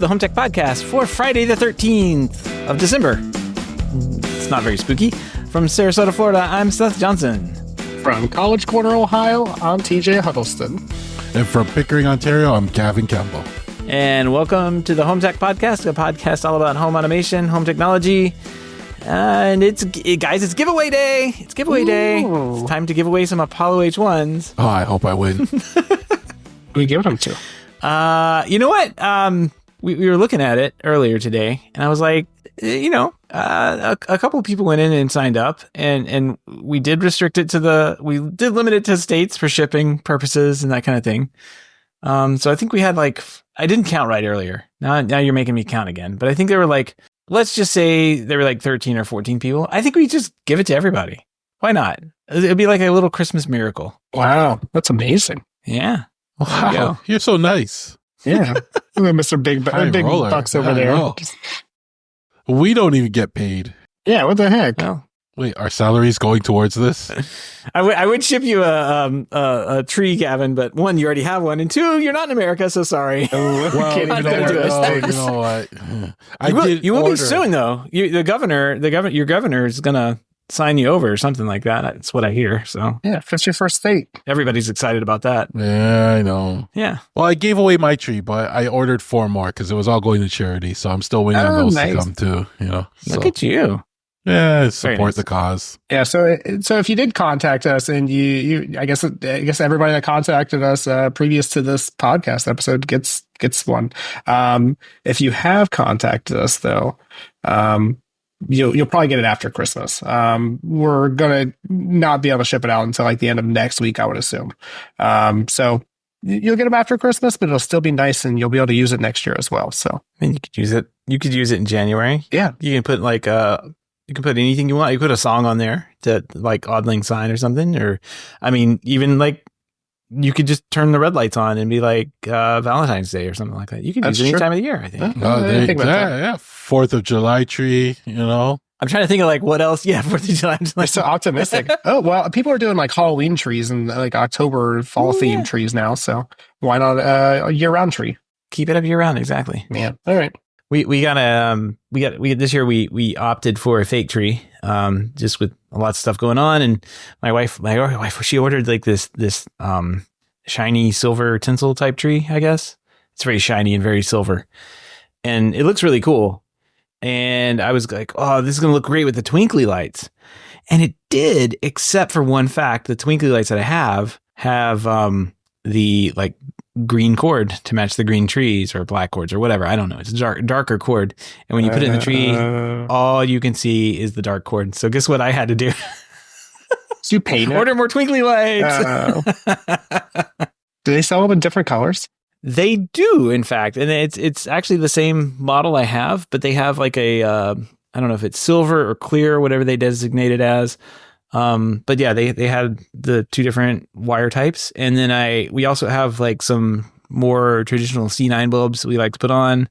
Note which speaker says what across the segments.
Speaker 1: the HomeTech Podcast for Friday the 13th of December. It's not very spooky. From Sarasota, Florida, I'm Seth Johnson.
Speaker 2: From College Corner, Ohio, I'm TJ Huddleston.
Speaker 3: And from Pickering, Ontario, I'm Gavin Campbell.
Speaker 1: And welcome to the HomeTech Podcast, a podcast all about home automation, home technology. And it's giveaway day. It's giveaway day. It's time to give away some Apollo H1s.
Speaker 3: Oh, I hope I win.
Speaker 2: Who you give them to?
Speaker 1: You know what? We were looking at it earlier today, and I was like, a couple of people went in and signed up, and we did restrict it we did limit it to states for shipping purposes and that kind of thing. So I think we had I didn't count right earlier. Now you're making me count again, but I think there were let's just say there were 13 or 14 people. I think we just give it to everybody. Why not? It'd be like a little Christmas miracle.
Speaker 2: Wow, that's amazing.
Speaker 1: Yeah.
Speaker 3: Wow, you're so nice.
Speaker 2: Yeah. Mr. Big Bucks over there.
Speaker 3: We don't even get paid.
Speaker 2: Yeah, what the heck?
Speaker 1: Well,
Speaker 3: wait, our salary's going towards this?
Speaker 1: I would ship you a tree, Gavin, but one, you already have one, and two, you're not in America, so sorry.
Speaker 3: Well, you know what?
Speaker 1: You will be soon, though. Your governor is gonna sign you over or something like that. That's what I hear. So
Speaker 2: yeah, if it's your first state,
Speaker 1: everybody's excited about that.
Speaker 3: Yeah, I know.
Speaker 1: Yeah.
Speaker 3: Well, I gave away my tree, but I ordered 4 more because it was all going to charity. So I'm still waiting on those to come too.
Speaker 1: Look at you.
Speaker 3: Yeah, support the cause.
Speaker 2: Yeah, so if you did contact us, and you I guess everybody that contacted us previous to this podcast episode gets one. If you have contacted us though, you'll probably get it after Christmas. We're gonna not be able to ship it out until the end of next week, I would assume. So you'll get them after Christmas, but it'll still be nice, and you'll be able to use it next year as well. So
Speaker 1: you could use it. You could use it in January.
Speaker 2: Yeah,
Speaker 1: you can put you can put anything you want. You put a song on there to Auld Lang Syne or something, or even you could just turn the red lights on and be Valentine's Day or something like that. You could use it any time of the year, I think.
Speaker 3: Yeah. 4th of July tree,
Speaker 1: I'm trying to think of what else. Yeah, 4th of July.
Speaker 2: They're so optimistic. Oh, well, people are doing Halloween trees and October fall themed trees now. So why not a year-round tree?
Speaker 1: Keep it up year-round, exactly.
Speaker 2: Yeah. All right.
Speaker 1: We this year we opted for a fake tree, just with a lot of stuff going on. And my wife, she ordered this shiny silver tinsel type tree, I guess. It's very shiny and very silver, and it looks really cool. And I was like, oh, this is going to look great with the twinkly lights. And it did, except for one fact. The twinkly lights that I have the green cord to match the green trees, or black cords, or whatever. I don't know. It's a darker cord. And when you put it in the tree, all you can see is the dark cord. So guess what I had to do?
Speaker 2: So you paint it?
Speaker 1: Order more twinkly lights.
Speaker 2: Do they sell them in different colors?
Speaker 1: They do, in fact. And it's actually the same model I have, but they have I don't know if it's silver or clear, or whatever they designate it as. But yeah, they had the 2 different wire types. And then we also have some more traditional C9 bulbs we like to put on.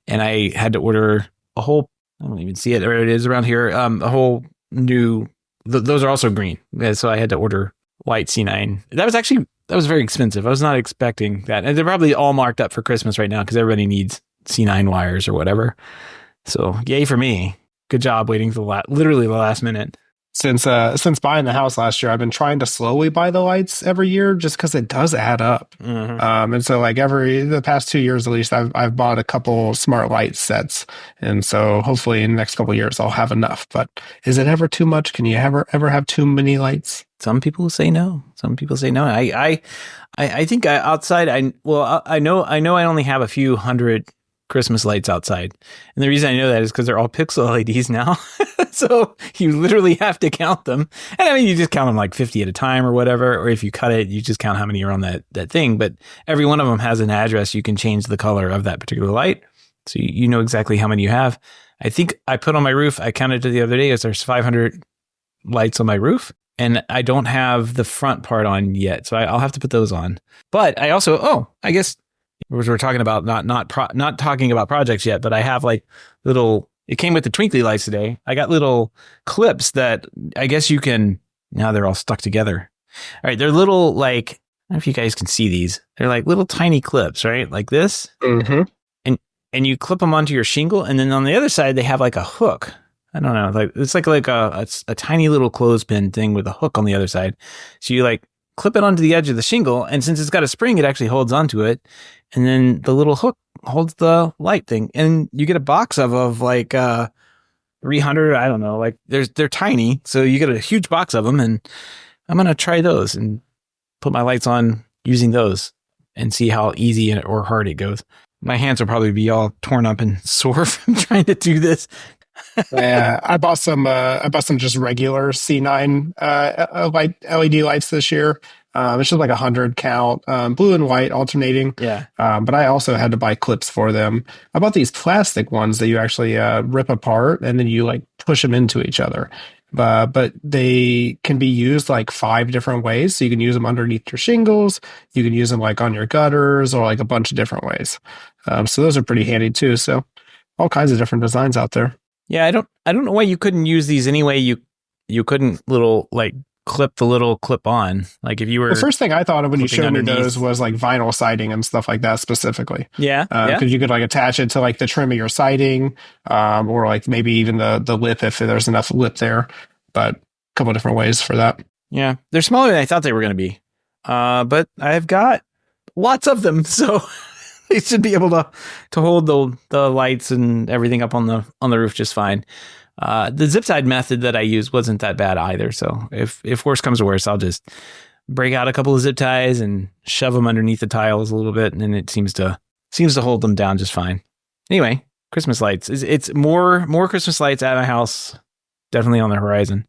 Speaker 1: And I had to order a whole, I don't even see it, or it is around here, a whole new, those are also green. So I had to order white C9. That was very expensive. I was not expecting that. And they're probably all marked up for Christmas right now because everybody needs C9 wires or whatever. So yay for me. Good job waiting till literally the last minute.
Speaker 2: Since buying the house last year, I've been trying to slowly buy the lights every year, just because it does add up. Mm-hmm. And so the past 2 years at least, I've bought a couple smart light sets, and so hopefully in the next couple of years I'll have enough. But is it ever too much? Can you ever have too many lights?
Speaker 1: Some people say no. I think outside. I know I only have a few hundred Christmas lights outside. And the reason I know that is because they're all pixel LEDs now. So you literally have to count them. And you just count them 50 at a time or whatever. Or if you cut it, you just count how many are on that thing. But every one of them has an address. You can change the color of that particular light. So you know exactly how many you have. I think I put on my roof, I counted it the other day, there's 500 lights on my roof. And I don't have the front part on yet. So I'll have to put those on. But I also, I guess we're talking about not talking about projects yet, but I have little, it came with the twinkly lights today. I got little clips that I guess you can, now they're all stuck together. All right. They're little, I don't know if you guys can see these. They're little tiny clips, right? Like this.
Speaker 2: Mm-hmm.
Speaker 1: And and you clip them onto your shingle, and then on the other side they have like a hook. I don't know, like it's like a tiny little clothespin thing with a hook on the other side. So you like clip it onto the edge of the shingle, and since it's got a spring, it actually holds onto it, and then the little hook holds the light thing, and you get a box of like 300. I don't know, like they're tiny, so you get a huge box of them, and I'm gonna try those and put my lights on using those and see how easy or hard it goes. My hands will probably be all torn up and sore from trying to do this.
Speaker 2: Yeah, I bought some just regular C9 LED lights this year. It's just like 100 count, blue and white alternating.
Speaker 1: Yeah.
Speaker 2: But I also had to buy clips for them. I bought these plastic ones that you actually rip apart and then you like push them into each other. But they can be used like 5 different ways. So you can use them underneath your shingles. You can use them like on your gutters or like a bunch of different ways. So those are pretty handy too. So all kinds of different designs out there.
Speaker 1: Yeah, I don't know why you couldn't use these anyway. You couldn't clip the little clip on. Like if you were
Speaker 2: the first thing I thought of when you showed
Speaker 1: underneath.
Speaker 2: me those was like vinyl siding and stuff like that specifically.
Speaker 1: Yeah.
Speaker 2: Because you could like attach it to like the trim of your siding, or like maybe even the lip if there's enough lip there. But a couple of different ways for that.
Speaker 1: Yeah, they're smaller than I thought they were going to be. But I've got lots of them, so they should be able to hold the lights and everything up on the roof just fine. The zip tie method that I used wasn't that bad either. So if worse comes to worse, I'll just break out a couple of zip ties and shove them underneath the tiles a little bit, and then it seems to hold them down just fine. Anyway, Christmas lights. It's more Christmas lights at my house, definitely on the horizon,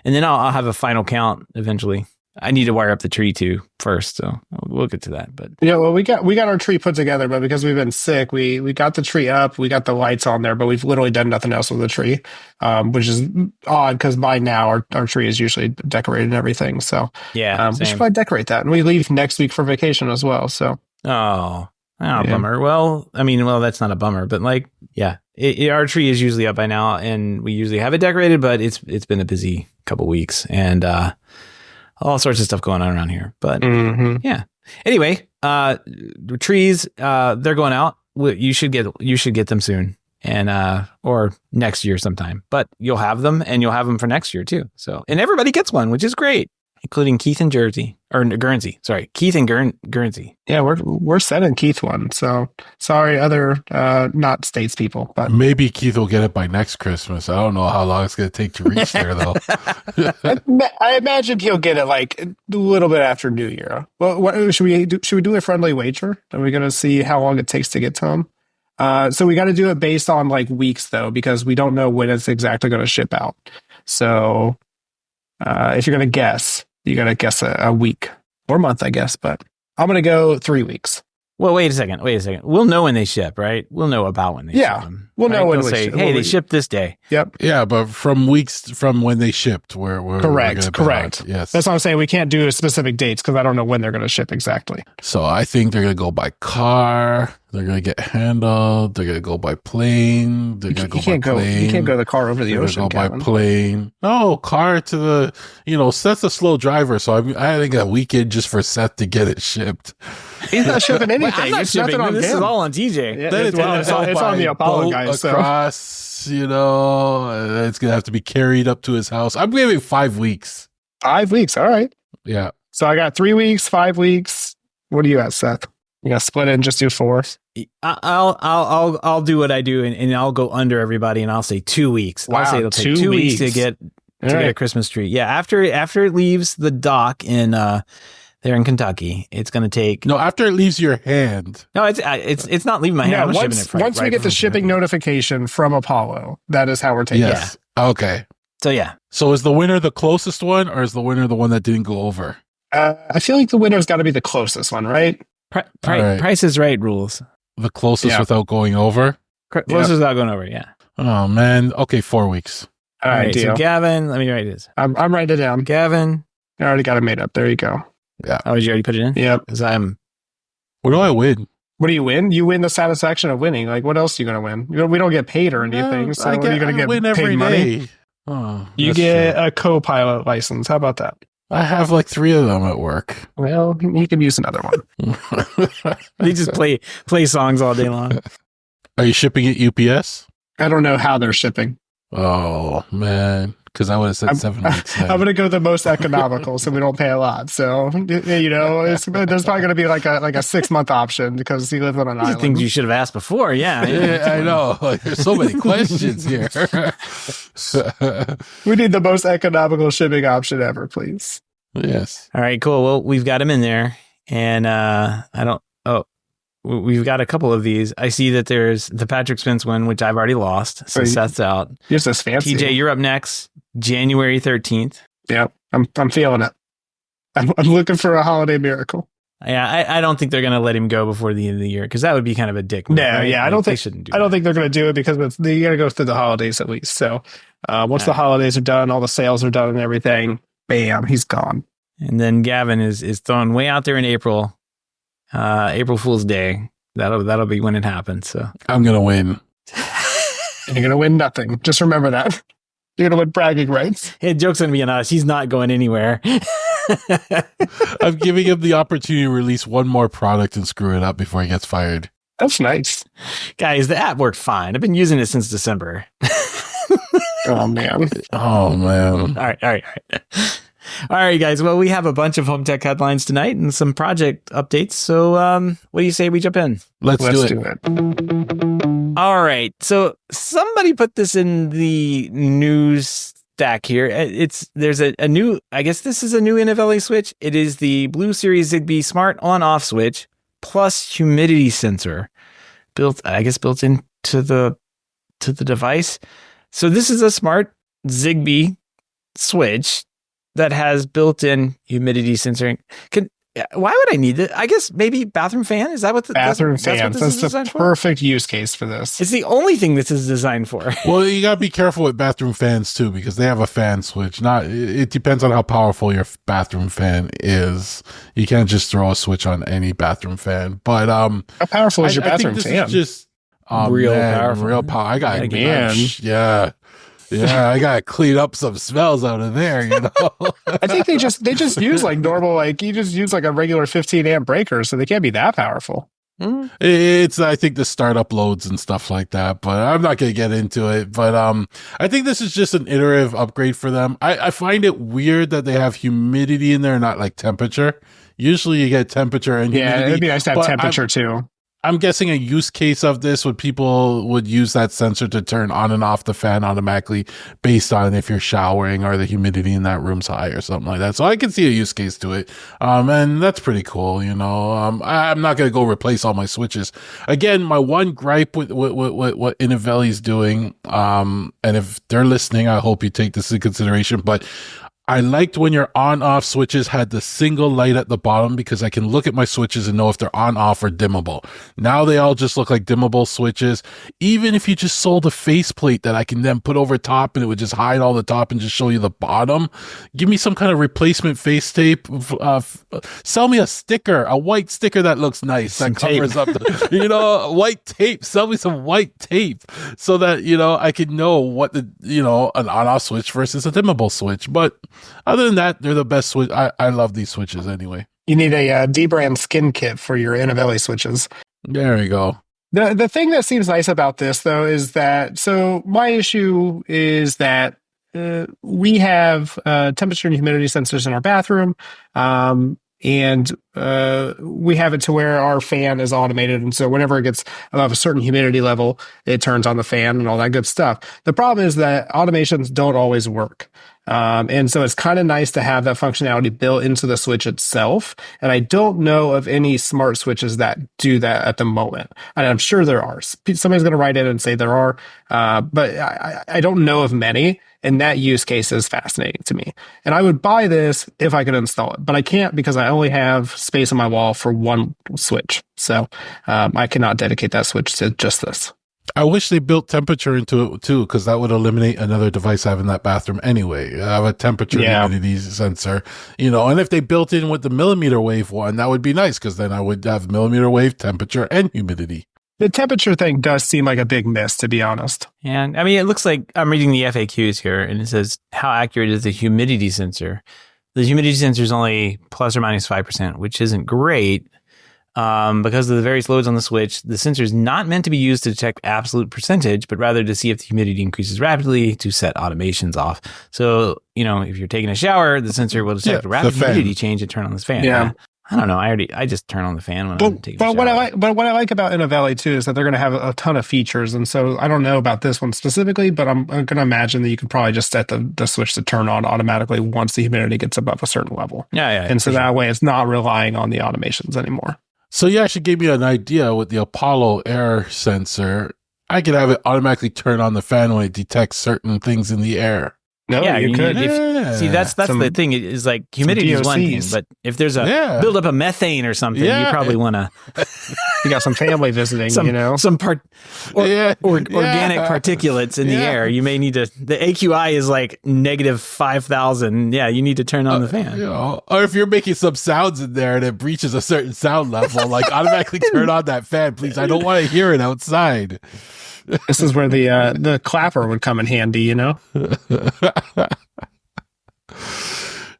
Speaker 1: and then I'll have a final count eventually. I need to wire up the tree too first, so we'll get to that. But
Speaker 2: yeah, well, we got our tree put together, but because we've been sick, we got the tree up, we got the lights on there, but we've literally done nothing else with the tree, which is odd because by now our tree is usually decorated and everything. So
Speaker 1: yeah,
Speaker 2: we should probably decorate that, and we leave next week for vacation as well. So
Speaker 1: bummer. Well, that's not a bummer, but like, yeah, our tree is usually up by now, and we usually have it decorated, but it's been a busy couple weeks, and all sorts of stuff going on around here. But yeah. Anyway, the trees, they're going out. You should get them soon, and or next year sometime. But you'll have them, and you'll have them for next year too. So, and everybody gets one, which is great, including Keith and Guernsey. Sorry, Keith and Guernsey.
Speaker 2: Yeah, we're sending Keith one. So sorry, other not statespeople, but
Speaker 3: maybe Keith will get it by next Christmas. I don't know how long it's going to take to reach there, though.
Speaker 2: I imagine he'll get it like a little bit after New Year. Well, what should we do? Should we do a friendly wager? Are we going to see how long it takes to get to him? So we got to do it based on like weeks though, because we don't know when it's exactly going to ship out. So if you're going to guess, you got to guess a week or month, I guess, but I'm going to go 3 weeks.
Speaker 1: Well, wait a second. We'll know when they ship, right? We'll know about when they ship them.
Speaker 2: We'll know when
Speaker 1: they'll say, hey, they shipped this day.
Speaker 2: Yep.
Speaker 3: Yeah, but from when they shipped, we're
Speaker 2: correct.
Speaker 3: Yes.
Speaker 2: That's what I'm saying. We can't do specific dates because I don't know when they're going to ship exactly.
Speaker 3: So I think they're going to go by car. They're going to get handled. They're going to go by plane. They're going to go by plane.
Speaker 2: You can't go the car over the ocean.
Speaker 3: Go by plane. No, car to the, Seth's a slow driver. So I think a weekend just for Seth to get it shipped.
Speaker 2: He's not shipping anything.
Speaker 1: I'm not shipping. This is all on TJ.
Speaker 2: Yeah, it's on the Apollo guys.
Speaker 3: Across, it's going to have to be carried up to his house. I'm giving 5 weeks.
Speaker 2: 5 weeks. All right.
Speaker 3: Yeah.
Speaker 2: So I got 3 weeks, 5 weeks. What do you got, Seth? You got to split it and just do 4.
Speaker 1: I'll do what I do, and I'll go under everybody, and I'll say 2 weeks.
Speaker 2: Wow,
Speaker 1: I'll say it'll take 2 weeks to get a Christmas tree. Yeah, after it leaves the dock in there in Kentucky, it's going to take.
Speaker 3: No, after it leaves your hand.
Speaker 1: No, it's not leaving my hand. I'm shipping it
Speaker 2: once we get the shipping notification from Apollo, that is how we're taking it.
Speaker 3: Yes. Yeah. Okay.
Speaker 1: So yeah.
Speaker 3: So is the winner the closest one, or is the winner the one that didn't go over?
Speaker 2: I feel like the winner's got to be the closest one, right?
Speaker 1: Price is right rules.
Speaker 3: The closest without going over?
Speaker 1: Closest without going over, yeah.
Speaker 3: Oh, man. Okay, 4 weeks.
Speaker 2: All right,
Speaker 1: so Gavin, let me write this.
Speaker 2: I'm writing it down.
Speaker 1: Gavin.
Speaker 2: I already got it made up. There you go.
Speaker 3: Yeah.
Speaker 1: Oh, did you already put it in?
Speaker 2: Yep.
Speaker 1: Because I'm...
Speaker 3: What do I win?
Speaker 2: What do you win? You win the satisfaction of winning. Like, what else are you going to win? We don't get paid or anything. So are you going to get paid money?
Speaker 3: Oh,
Speaker 2: you get a co-pilot license. How about that?
Speaker 3: I have like 3 of them at work.
Speaker 2: Well, you can use another one.
Speaker 1: They just play songs all day long.
Speaker 3: Are you shipping it UPS?
Speaker 2: I don't know how they're shipping.
Speaker 3: Oh, man. Because I would have said 7 weeks.
Speaker 2: I'm going to go the most economical so we don't pay a lot. So, there's probably going to be like a 6-month option because he lives on an
Speaker 1: These are
Speaker 2: island.
Speaker 1: things you should have asked before. Yeah.
Speaker 3: Yeah, I know. Like, there's so many questions here.
Speaker 2: We need the most economical shipping option ever, please.
Speaker 3: Yes.
Speaker 1: All right, cool. Well, we've got him in there. And we've got a couple of these. I see that there's the Patrick Spence one, which I've already lost. So Seth's out.
Speaker 2: You're just fancy.
Speaker 1: TJ, you're up next, January 13th.
Speaker 2: Yeah, I'm feeling it. I'm looking for a holiday miracle.
Speaker 1: Yeah, I don't think they're going to let him go before the end of the year because that would be kind of a dick move.
Speaker 2: No,
Speaker 1: right?
Speaker 2: yeah,
Speaker 1: Like,
Speaker 2: I don't
Speaker 1: they
Speaker 2: think
Speaker 1: shouldn't do
Speaker 2: I don't
Speaker 1: that.
Speaker 2: think they're going to do it because you got to go through the holidays at least. So once the holidays are done, all the sales are done and everything, bam, he's gone.
Speaker 1: And then Gavin is thrown way out there in April Fool's Day. That'll be when it happens. So
Speaker 3: I'm going to win.
Speaker 2: And you're going to win nothing. Just remember that. You're going to win bragging rights.
Speaker 1: hey, joke's going to be on us. He's not going anywhere.
Speaker 3: I'm giving him the opportunity to release one more product and screw it up before he gets fired.
Speaker 2: That's nice.
Speaker 1: Guys, the app worked fine. I've been using it since December.
Speaker 2: Oh, man.
Speaker 3: Oh, man.
Speaker 1: All right. All right, guys. Well, we have a bunch of HomeTech headlines tonight and some project updates. So what do you say we jump in?
Speaker 3: Let's do it.
Speaker 1: All right. So somebody put this in the news stack here. There's a new, I guess this is a new Inovelli switch. It is the Blue Series Zigbee Smart On-Off switch plus humidity sensor built into the device. So this is a smart Zigbee switch that has built-in humidity sensing. Why would I need it? I guess maybe bathroom fan. Is that what
Speaker 2: bathroom
Speaker 1: fans?
Speaker 2: fans? That's the perfect use case for this.
Speaker 1: It's the only thing this is designed for.
Speaker 3: Well, you gotta be careful with bathroom fans too, because they have a fan switch. It depends on how powerful your bathroom fan is. You can't just throw a switch on any bathroom fan. But
Speaker 2: how powerful is your bathroom
Speaker 3: I think this
Speaker 2: fan?
Speaker 3: is just
Speaker 1: real powerful.
Speaker 3: real power. I got
Speaker 2: man.
Speaker 3: Yeah, I gotta clean up some smells out of there, you know.
Speaker 2: I think they just use like normal, like you just use like a regular 15 amp breaker, so they can't be that powerful.
Speaker 3: It's I think the startup loads and stuff like that, but I'm not gonna get into it. But I think this is just an iterative upgrade for them. I find it weird that they have humidity in there, not like temperature. Usually you get temperature and humidity.
Speaker 2: Yeah, it'd be nice to have temperature too.
Speaker 3: I'm guessing a use case of this would people would use that sensor to turn on and off the fan automatically based on if you're showering or the humidity in that room's high or something like that. So I can see a use case to it. And that's pretty cool, you know. I'm not going to go replace all my switches. Again, my one gripe with what Inovelli's doing, and if they're listening, I hope you take this into consideration, but I liked when your on-off switches had the single light at the bottom because I can look at my switches and know if they're on, off, or dimmable. Now they all just look like dimmable switches. Even if you just sold a faceplate that I can then put over top and it would just hide all the top and just show you the bottom. Give me some kind of replacement face tape. Sell me a sticker, a white sticker that looks nice, that covers up the, you know, white tape. Sell me some white tape so that, you know, I could know what the, you know, an on-off switch versus a dimmable switch. But other than that, they're the best switch. I love these switches anyway.
Speaker 2: You need a D-brand skin kit for your Inovelli switches.
Speaker 3: There you go.
Speaker 2: The thing that seems nice about this, though, is that, so my issue is that we have temperature and humidity sensors in our bathroom, and we have it to where our fan is automated. And so whenever it gets above a certain humidity level, it turns on the fan and all that good stuff. The problem is that automations don't always work. And so it's kind of nice to have that functionality built into the switch itself. And I don't know of any smart switches that do that at the moment. And I'm sure there are. Somebody's going to write in and say there are, but I don't know of many. And that use case is fascinating to me. And I would buy this if I could install it, but I can't because I only have space on my wall for one switch. So I cannot dedicate that switch to just this.
Speaker 3: I wish they built temperature into it too, because that would eliminate another device I have in that bathroom anyway. I have a temperature humidity sensor, you know, and if they built in with the millimeter wave one, that would be nice because then I would have millimeter wave, temperature, and humidity.
Speaker 2: The temperature thing does seem like a big miss, to be honest.
Speaker 1: And I mean, it looks like I'm reading the FAQs here, and it says, how accurate is the humidity sensor? The humidity sensor is only plus or minus 5%, which isn't great. Because of the various loads on the switch, the sensor is not meant to be used to detect absolute percentage, but rather to see if the humidity increases rapidly to set automations off. So, if you're taking a shower, the sensor will detect a rapid humidity change and turn on this fan.
Speaker 2: Yeah.
Speaker 1: I don't know. I just turn on the fan when I'm taking a shower.
Speaker 2: What I like about Inovelli too is that they're going to have a ton of features, and so I don't know about this one specifically, but I'm going to imagine that you can probably just set the switch to turn on automatically once the humidity gets above a certain level.
Speaker 1: Yeah.
Speaker 2: And so that way, it's not relying on the automations anymore.
Speaker 3: So you actually gave me an idea with the Apollo air sensor. I could have it automatically turn on the fan when it detects certain things in the air.
Speaker 2: No, you could.
Speaker 1: See, that's the thing. Is like humidity is one thing, but if there's a buildup of methane or something, you probably want to.
Speaker 2: You got some family visiting,
Speaker 1: some organic particulates in the air. You may need to. The AQI is like negative 5,000. Yeah, you need to turn on the fan.
Speaker 3: Or if you're making some sounds in there and it breaches a certain sound level, like automatically turn on that fan, please. I don't want to hear it outside.
Speaker 2: This is where the clapper would come in handy,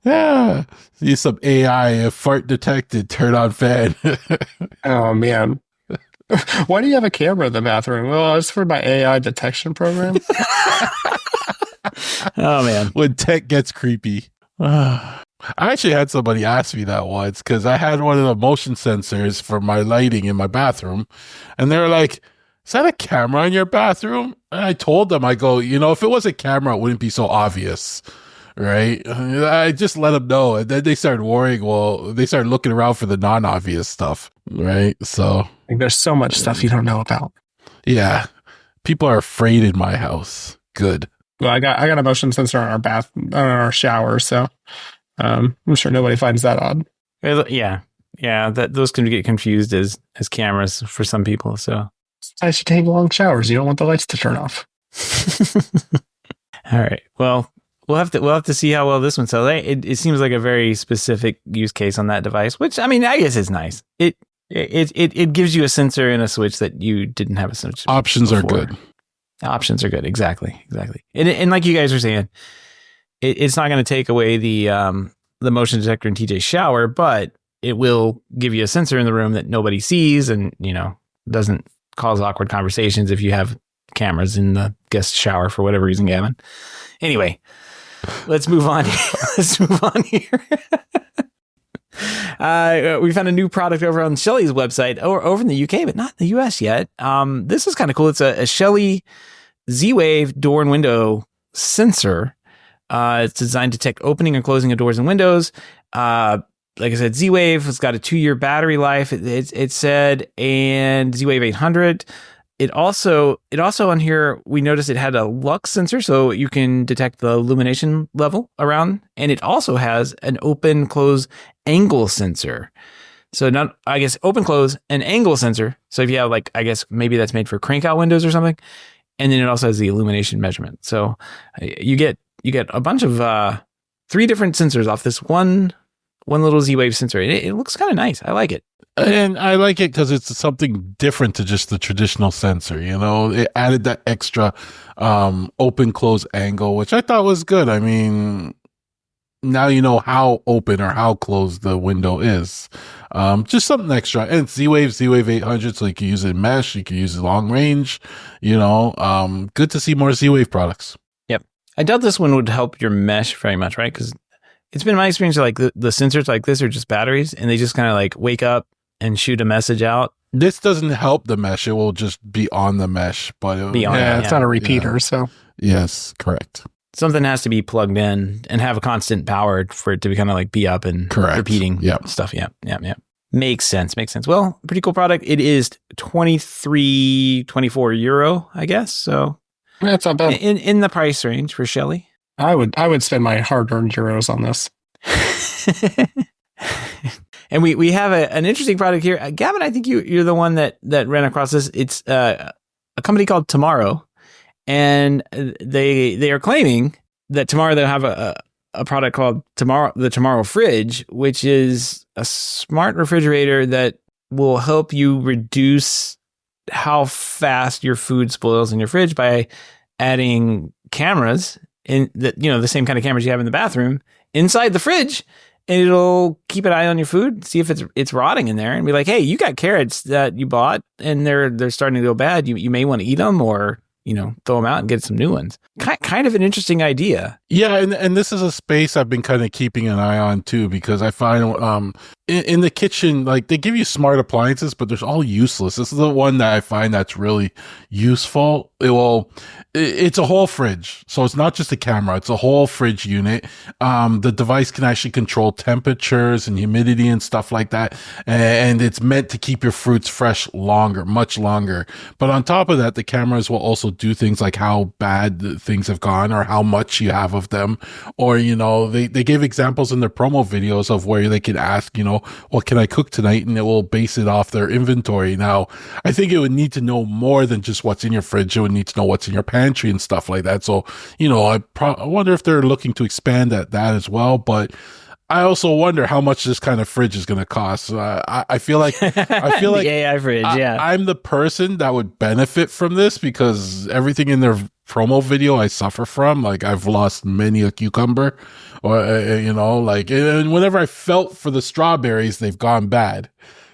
Speaker 3: Yeah. Use some AI, fart detected, turn on fan.
Speaker 2: Oh, man. Why do you have a camera in the bathroom? Well, it's for my AI detection program.
Speaker 1: Oh, man.
Speaker 3: When tech gets creepy. I actually had somebody ask me that once because I had one of the motion sensors for my lighting in my bathroom. And they're like, is that a camera in your bathroom? And I told them, I go, if it was a camera, it wouldn't be so obvious, right? I just let them know. And then they started worrying. Well, they started looking around for the non-obvious stuff, right? So
Speaker 2: there's so much stuff you don't know about.
Speaker 3: Yeah. People are afraid in my house. Good.
Speaker 2: Well, I got a motion sensor on our shower, so I'm sure nobody finds that odd.
Speaker 1: Yeah. Those can get confused as cameras for some people, so.
Speaker 2: Sometimes you take long showers. You don't want the lights to turn off.
Speaker 1: All right. Well, we'll have to see how well this one sells. It seems like a very specific use case on that device, which I guess is nice. It gives you a sensor and a switch that you didn't have a switch.
Speaker 3: Options
Speaker 1: before.
Speaker 3: Are good.
Speaker 1: Options are good. Exactly. And like you guys were saying, it's not going to take away the motion detector in TJ's shower, but it will give you a sensor in the room that nobody sees and doesn't cause awkward conversations if you have cameras in the guest shower for whatever reason, Gavin. Anyway, let's move on. Here. We found a new product over on Shelly's website over in the UK, but not in the US yet. This is kind of cool. It's a Shelly Z-Wave door and window sensor. It's designed to detect opening and closing of doors and windows. Like I said, Z-Wave has got a 2-year battery life. It said, and Z-Wave 800. It also on here, we noticed it had a lux sensor, so you can detect the illumination level around. And it also has an open close angle sensor. So not, I guess, open close and angle sensor. So if you have maybe that's made for crank out windows or something. And then it also has the illumination measurement. So you get a bunch of 3 different sensors off this one little Z-Wave sensor. It looks kind of nice. I like it.
Speaker 3: And I like it because it's something different to just the traditional sensor. It added that extra open close angle, which I thought was good. Now you know how open or how closed the window is. Just something extra. And it's Z-Wave 800, so you can use it in mesh, you can use it long range. Good to see more Z-Wave products.
Speaker 1: Yep. I doubt this one would help your mesh very much, right? Because it's been my experience like the sensors like this are just batteries and they just kind of wake up and shoot a message out.
Speaker 3: This doesn't help the mesh. It will just be on the mesh, but
Speaker 2: it's not a repeater. So
Speaker 3: yes, correct.
Speaker 1: Something has to be plugged in and have a constant power for it to be kind of be up and repeating stuff. Yeah. Makes sense. Well, pretty cool product. It is 24 euro, I guess. So
Speaker 2: that's not bad.
Speaker 1: In the price range for Shelly.
Speaker 2: I would spend my hard-earned euros on this.
Speaker 1: And we have an interesting product here. Gavin, I think you're the one that ran across this. It's a company called Tomorrow, and they are claiming that tomorrow they'll have a product called the Tomorrow Fridge, which is a smart refrigerator that will help you reduce how fast your food spoils in your fridge by adding cameras in the same kind of cameras you have in the bathroom inside the fridge. and it'll keep an eye on your food, see if it's rotting in there, and be like, hey, you got carrots that you bought and they're starting to go bad. You may want to eat them, or throw them out and get some new ones. Kind of an interesting idea.
Speaker 3: Yeah, and this is a space I've been kind of keeping an eye on too, because I find in the kitchen, like, they give you smart appliances, but they're all useless. This is the one that I find that's really useful. It's a whole fridge, so it's not just a camera; it's a whole fridge unit. The device can actually control temperatures and humidity and stuff like that, and it's meant to keep your fruits fresh longer, much longer. But on top of that, the cameras will also do things like how bad things have gone, or how much you have of them, or they give examples in their promo videos of where they can ask, what can I cook tonight, and it will base it off their inventory. Now, I think it would need to know more than just what's in your fridge. It would need to know what's in your pantry and stuff like that. So, I wonder if they're looking to expand at that as well. But I also wonder how much this kind of fridge is going to cost. I feel like
Speaker 1: the AI fridge.
Speaker 3: I'm the person that would benefit from this, because everything in their promo video I suffer from. Like, I've lost many a cucumber, or and whenever I felt for the strawberries, they've gone bad.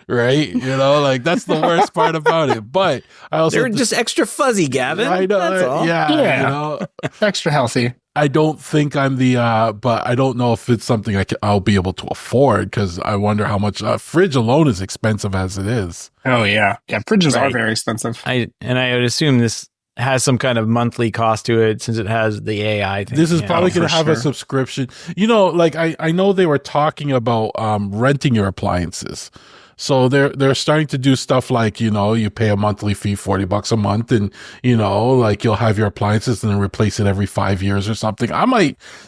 Speaker 3: Right? Like, that's the worst part about it. But I also,
Speaker 1: they're just extra fuzzy, Gavin.
Speaker 3: I know.
Speaker 1: That's all.
Speaker 3: Yeah.
Speaker 2: Extra healthy.
Speaker 3: I don't think I'm but I don't know if it's something I'll be able to afford, because I wonder how much fridge alone is expensive as it is.
Speaker 2: Oh yeah. Yeah. Fridges are very expensive.
Speaker 1: I would assume this has some kind of monthly cost to it, since it has the AI thing.
Speaker 3: This is probably going to have a subscription. Like, I know they were talking about renting your appliances. So they're starting to do stuff like, you pay a monthly fee, $40 a month, and, like, you'll have your appliances and then replace it every 5 years or something.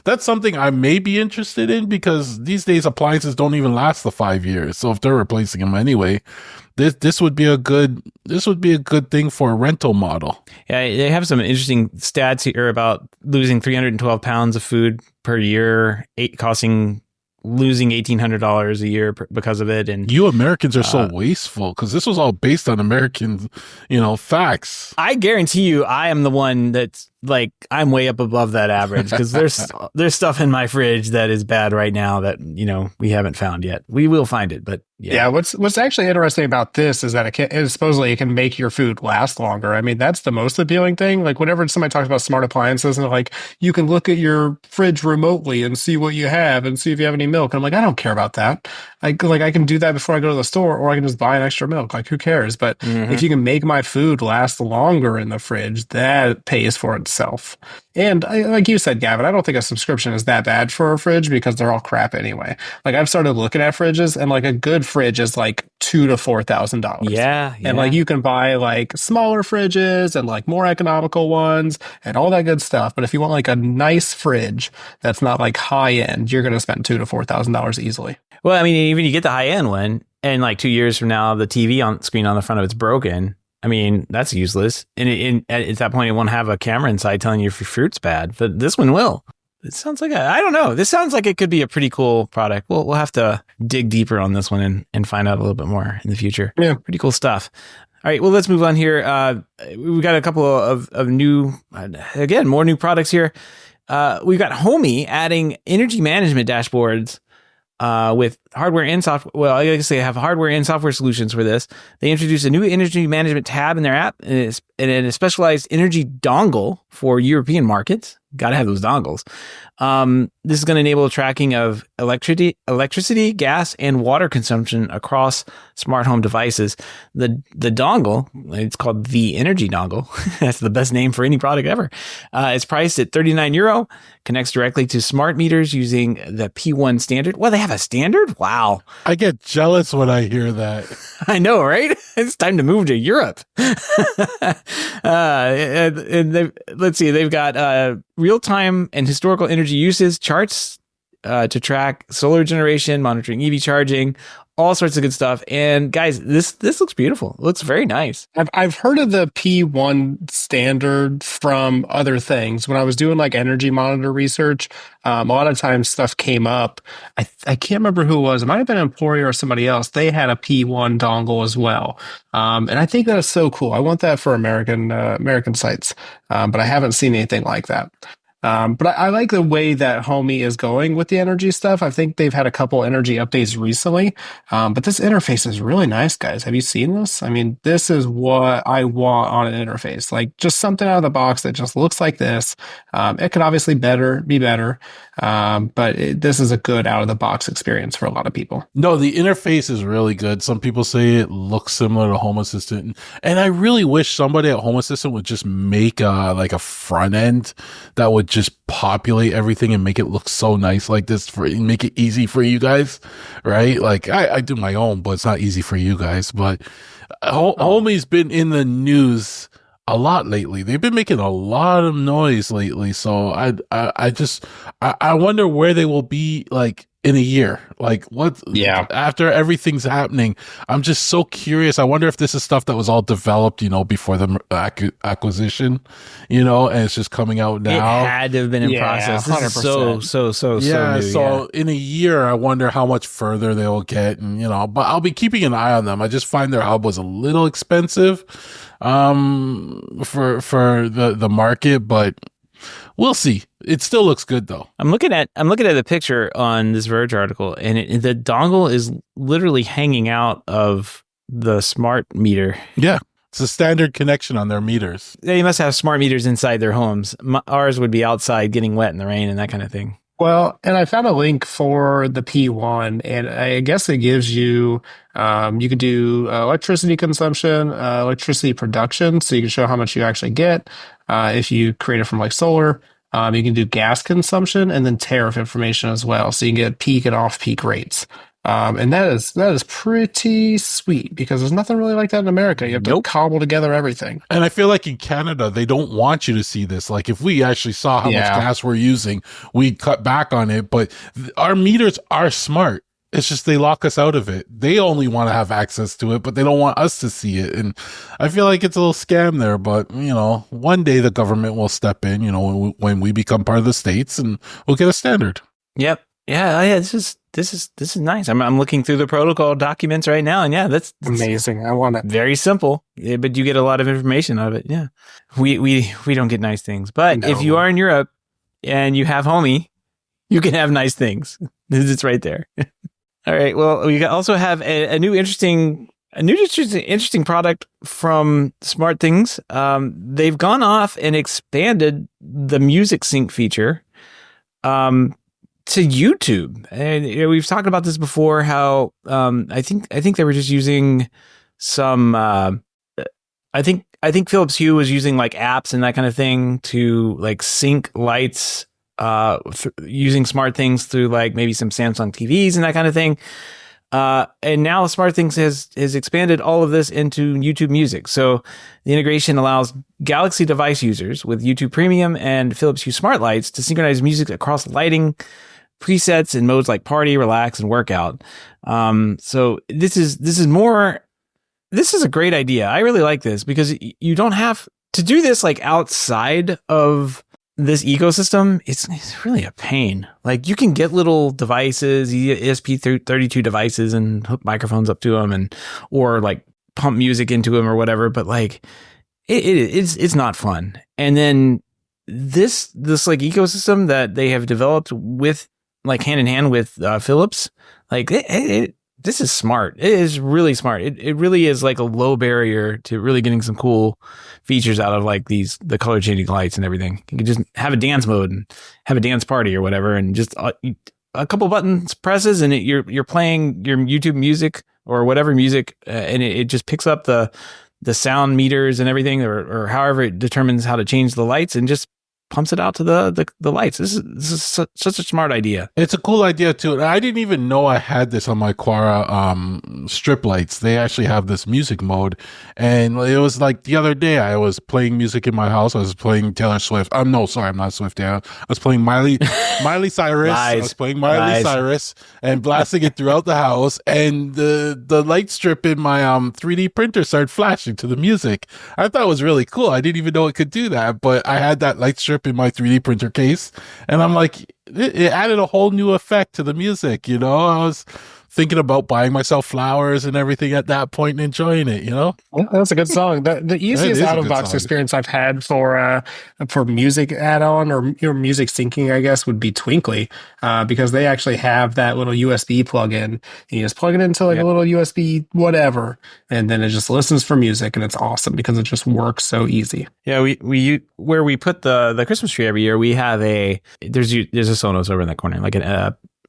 Speaker 3: That's something I may be interested in, because these days appliances don't even last the 5 years. So if they're replacing them anyway, this would be a good thing for a rental model.
Speaker 1: Yeah, they have some interesting stats here about losing 312 pounds of food per year, losing $1,800 a year because of it. And
Speaker 3: you Americans are so wasteful, because this was all based on American, facts.
Speaker 1: I guarantee you, I am the one that's like, I'm way up above that average, because there's stuff in my fridge that is bad right now that we haven't found yet. We will find it, but
Speaker 2: yeah. What's actually interesting about this is that supposedly it can make your food last longer. I mean, that's the most appealing thing. Like, whenever somebody talks about smart appliances and like, you can look at your fridge remotely and see what you have and see if you have any milk. And I'm like, I don't care about that. I can do that before I go to the store, or I can just buy an extra milk. Like, who cares? But if you can make my food last longer in the fridge, that pays for itself. And like you said, Gavin, I don't think a subscription is that bad for a fridge, because they're all crap anyway. Like, I've started looking at fridges, and like a good fridge is like $2,000 to $4,000.
Speaker 1: Yeah.
Speaker 2: And like, you can buy like smaller fridges and like more economical ones and all that good stuff. But if you want like a nice fridge that's not like high end, you're going to spend $2,000 to $4,000 easily.
Speaker 1: Well, I mean, even you get the high end one, and like 2 years from now, the TV screen on the front of it's broken. I mean, that's useless. And at that point, it won't have a camera inside telling you if your fruit's bad. But this one will. It sounds like I don't know. This sounds like it could be a pretty cool product. We'll have to dig deeper on this one and find out a little bit more in the future.
Speaker 2: Yeah,
Speaker 1: pretty cool stuff. All right, well, let's move on here. We've got a couple of new, again, more new products here. We've got Homey adding energy management dashboards with hardware and software. Well, I guess they have hardware and software solutions for this. They introduced a new energy management tab in their app, and a specialized energy dongle for European markets. Got to have those dongles. This is going to enable tracking of electricity, gas, and water consumption across smart home devices. The dongle, it's called the Energy Dongle. That's the best name for any product ever. It's priced at €39. Connects directly to smart meters using the P1 standard. Well, they have a standard? Wow.
Speaker 3: I get jealous when I hear that.
Speaker 1: I know, right? It's time to move to Europe. Let's see. They've got real-time and historical energy uses charts to track solar generation, monitoring EV charging, all sorts of good stuff. And guys, this looks beautiful. It looks very nice.
Speaker 2: I've heard of the P1 standard from other things. When I was doing like energy monitor research, a lot of times stuff came up. I can't remember who it was. It might have been Emporia or somebody else. They had a P1 dongle as well. And I think that is so cool. I want that for American sites. But I haven't seen anything like that. But I like the way that Homey is going with the energy stuff. I think they've had a couple energy updates recently. But this interface is really nice, guys. Have you seen this? I mean, this is what I want on an interface. Like just something out of the box that just looks like this. It could obviously be better. But this is a good out of the box experience for a lot of people.
Speaker 3: No, the interface is really good. Some people say it looks similar to Home Assistant, and I really wish somebody at Home Assistant would just make a front end that would just populate everything and make it look so nice like this make it easy for you guys, right? Like I do my own, but it's not easy for you guys. But Homey's been in the news a lot lately. They've been making a lot of noise lately. So I wonder where they will be like in a year. Like what?
Speaker 2: Yeah.
Speaker 3: After everything's happening, I'm just so curious. I wonder if this is stuff that was all developed, before the acquisition, and it's just coming out now.
Speaker 1: It had to have been in process. This
Speaker 2: 100%.
Speaker 1: is so
Speaker 3: Yeah,
Speaker 1: new.
Speaker 3: so in a year, I wonder how much further they will get, and but I'll be keeping an eye on them. I just find their hub was a little expensive, for the market, but we'll see. It still looks good though.
Speaker 1: I'm looking at the picture on this Verge article, and the dongle is literally hanging out of the smart meter.
Speaker 3: Yeah. It's a standard connection on their meters.
Speaker 1: They must have smart meters inside their homes. Ours would be outside getting wet in the rain and that kind of thing.
Speaker 2: Well, and I found a link for the P1, and I guess it gives you, you could do electricity consumption, electricity production, so you can show how much you actually get. If you create it from like solar, you can do gas consumption and then tariff information as well, so you can get peak and off-peak rates. And that is pretty sweet because there's nothing really like that in America. You have to cobble together everything.
Speaker 3: And I feel like in Canada, they don't want you to see this. Like if we actually saw how much gas we're using, we'd cut back on it. But our meters are smart. It's just they lock us out of it. They only want to have access to it, but they don't want us to see it. And I feel like it's a little scam there. But, one day the government will step in, when we become part of the states, and we'll get a standard.
Speaker 1: Yep. Yeah. This is nice. I'm looking through the protocol documents right now, and that's
Speaker 2: amazing. I want it.
Speaker 1: Very simple, but you get a lot of information out of it. Yeah, we don't get nice things, but if you are in Europe and you have Homey, you can have nice things. It's right there. All right. Well, we also have a new interesting product from Smart Things. They've gone off and expanded the music sync feature. To YouTube, and we've talked about this before. How I think they were just using some. I think Philips Hue was using like apps and that kind of thing to like sync lights, using Smart Things through like maybe some Samsung TVs and that kind of thing. And now Smart Things has expanded all of this into YouTube Music. So the integration allows Galaxy device users with YouTube Premium and Philips Hue Smart Lights to synchronize music across lighting, presets, in modes like party, relax, and workout. So this is a great idea. I really like this because you don't have to do this like outside of this ecosystem. It's really a pain. Like you can get little devices, ESP32 devices, and hook microphones up to them, or like pump music into them or whatever. But like it's not fun. And then this like ecosystem that they have developed with like hand in hand with Philips, like this is smart. It is really smart. It really is like a low barrier to really getting some cool features out of like the color changing lights and everything. You can just have a dance mode and have a dance party or whatever, and just a couple buttons presses, and you're playing your YouTube music or whatever music, and it just picks up the sound meters and everything, or however it determines how to change the lights, and just pumps it out to the lights. This is such a smart idea.
Speaker 3: It's a cool idea too. And I didn't even know I had this on my Quara strip lights. They actually have this music mode, and it was like the other day I was playing music in my house. I was playing Taylor Swift. No, sorry, I'm not Swift. I was playing Miley Cyrus. I was playing Miley Cyrus and blasting it throughout the house. And the light strip in my 3D printer started flashing to the music. I thought it was really cool. I didn't even know it could do that, but I had that light strip in my 3D printer case, and I'm like, it added a whole new effect to the music. I was thinking about buying myself flowers and everything at that point and enjoying it, you know?
Speaker 2: Yeah, that's a good song. The easiest
Speaker 3: is a
Speaker 2: out of
Speaker 3: good
Speaker 2: box
Speaker 3: song.
Speaker 2: experience I've had for music add on or music syncing, I guess, would be Twinkly, because they actually have that little USB plug-in. You just plug it into like a little USB whatever, and then it just listens for music, and it's awesome because it just works so easy.
Speaker 1: Yeah, we where we put the Christmas tree every year, we have there's a Sonos over in that corner, like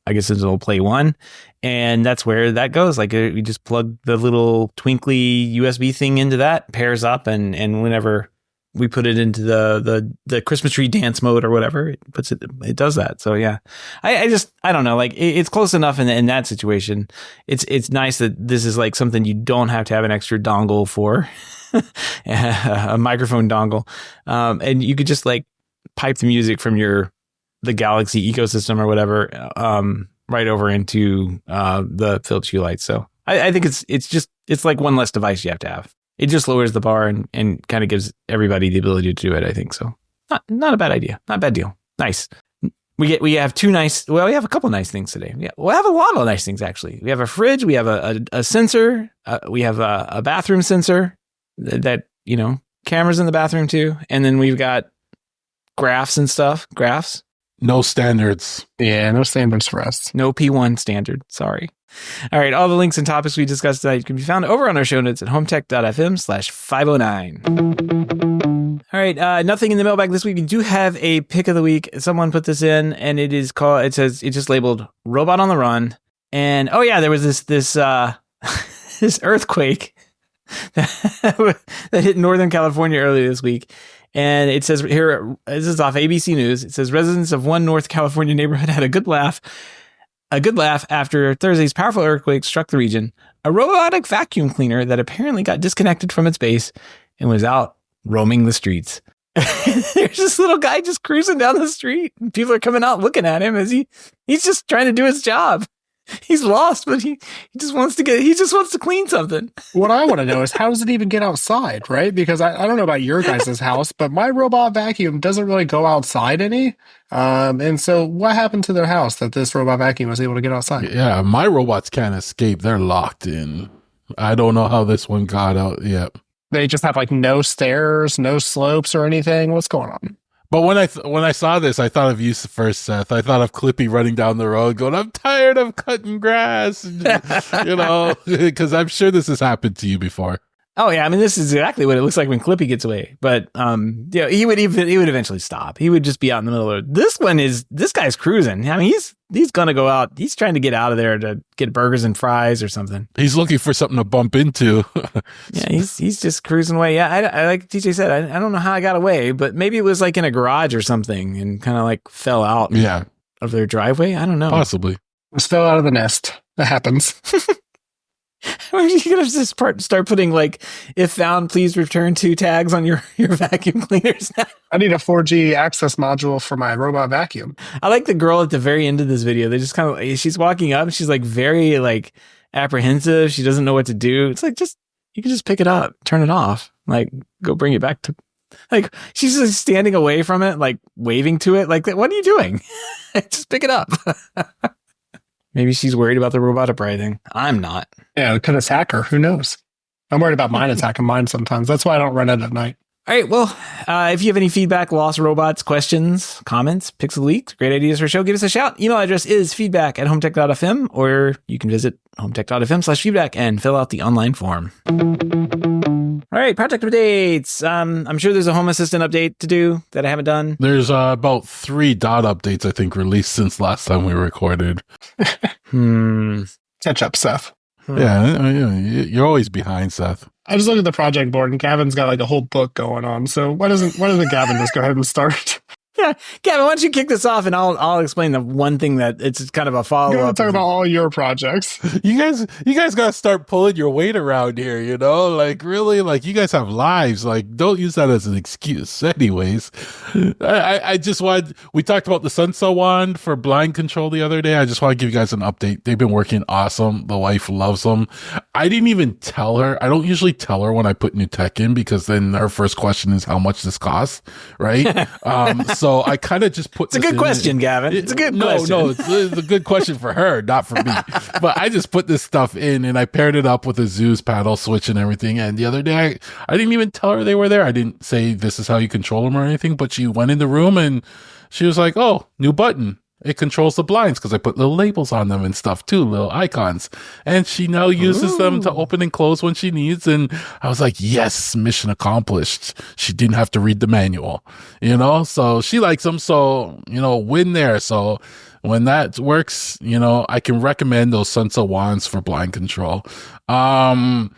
Speaker 1: I guess it's an old Play One, and that's where that goes. Like we just plug the little twinkly USB thing into that, pairs up, and whenever we put it into the Christmas tree dance mode or whatever, it does that. So yeah, I don't know, like it's close enough in that situation. It's nice that this is like something you don't have to have an extra dongle for, a microphone dongle, and you could just like pipe the music from the Galaxy ecosystem or whatever, right over into the Philips Hue lights. So I think it's like one less device you have to have. It just lowers the bar and kind of gives everybody the ability to do it, I think. So not a bad idea. Not a bad deal. Nice. We have we have a couple nice things today. Yeah, we'll have a lot of nice things, actually. We have a fridge. We have a sensor. We have a bathroom sensor that, cameras in the bathroom too. And then we've got graphs and stuff. Graphs.
Speaker 3: No standards.
Speaker 2: Yeah, no standards for us.
Speaker 1: No P1 standard. Sorry. All right. All the links and topics we discussed tonight can be found over on our show notes at HomeTech.fm/509. All right. Nothing in the mailbag this week. We do have a pick of the week. Someone put this in, and it's just labeled Robot on the Run. And there was this this earthquake that hit Northern California earlier this week. And it says here, this is off ABC News. It says residents of one North California neighborhood had a good laugh after Thursday's powerful earthquake struck the region. A robotic vacuum cleaner that apparently got disconnected from its base and was out roaming the streets. There's this little guy just cruising down the street, and people are coming out looking at him as he's just trying to do his job. He's lost, but he just wants to clean something.
Speaker 2: What I want to know is, how does it even get outside, right? Because I don't know about your guys' house, but my robot vacuum doesn't really go outside any. And so what happened to their house that this robot vacuum was able to get outside?
Speaker 3: Yeah, my robots can't escape. They're locked in. I don't know how this one got out yet.
Speaker 2: They just have like no stairs, no slopes or anything. What's going on?
Speaker 3: But when I saw this, I thought of you first, Seth. I thought of Clippy running down the road going, I'm tired of cutting grass, because I'm sure this has happened to you before.
Speaker 1: Oh yeah, I mean, this is exactly what it looks like when Clippy gets away. But he would eventually stop. He would just be out in the middle of this guy's cruising. I mean, he's gonna go out. He's trying to get out of there to get burgers and fries or something.
Speaker 3: He's looking for something to bump into.
Speaker 1: Yeah, he's just cruising away. Yeah, I like TJ said, I don't know how I got away, but maybe it was like in a garage or something and kind of like fell out of their driveway. I don't know.
Speaker 3: Possibly.
Speaker 2: Just fell out of the nest. That happens.
Speaker 1: Are you going to just start putting like, if found, please return to tags on your vacuum cleaners now?
Speaker 2: I need a 4G access module for my robot vacuum.
Speaker 1: I like the girl at the very end of this video. They just kind of, she's walking up. She's like very like apprehensive. She doesn't know what to do. It's like, you can just pick it up, turn it off, like go bring it back to, like she's just standing away from it, like waving to it. Like, what are you doing? Just pick it up. Maybe she's worried about the robot uprising. I'm not.
Speaker 2: Yeah, it could attack her. Who knows? I'm worried about mine attacking mine sometimes. That's why I don't run it at night.
Speaker 1: All right. Well, if you have any feedback, lost robots, questions, comments, picks of the week, great ideas for a show, give us a shout. Email address is feedback@hometech.fm, or you can visit hometech.fm/feedback and fill out the online form. All right. Project updates. I'm sure there's a Home Assistant update to do that I haven't done.
Speaker 3: There's about 3 dot updates, I think, released since last time we recorded.
Speaker 2: Catch up, Seth.
Speaker 3: Yeah, you're always behind, Seth.
Speaker 2: I just looked at the project board and Gavin's got like a whole book going on. So why doesn't Gavin just go ahead and start?
Speaker 1: Yeah, Gavin, why don't you kick this off and I'll explain the one thing that it's kind of a follow up.
Speaker 2: Talk about all your projects.
Speaker 3: You guys got to start pulling your weight around here. Like really, like you guys have lives. Like don't use that as an excuse. Anyways, I just wanted. We talked about the Sunso wand for blind control the other day. I just want to give you guys an update. They've been working awesome. The wife loves them. I didn't even tell her. I don't usually tell her when I put new tech in because then her first question is how much this costs, right? So I kind of just put
Speaker 1: It's a good question, Gavin. It's a good question.
Speaker 3: No, it's a good question for her, not for me. But I just put this stuff in and I paired it up with a Zeus paddle switch and everything. And the other day, I didn't even tell her they were there. I didn't say this is how you control them or anything, but she went in the room and she was like, oh, new button. It controls the blinds because I put little labels on them and stuff too, little icons. And she now uses them to open and close when she needs. And I was like, yes, mission accomplished. She didn't have to read the manual, so she likes them. So, win there. So when that works, I can recommend those Sunset wands for blind control. The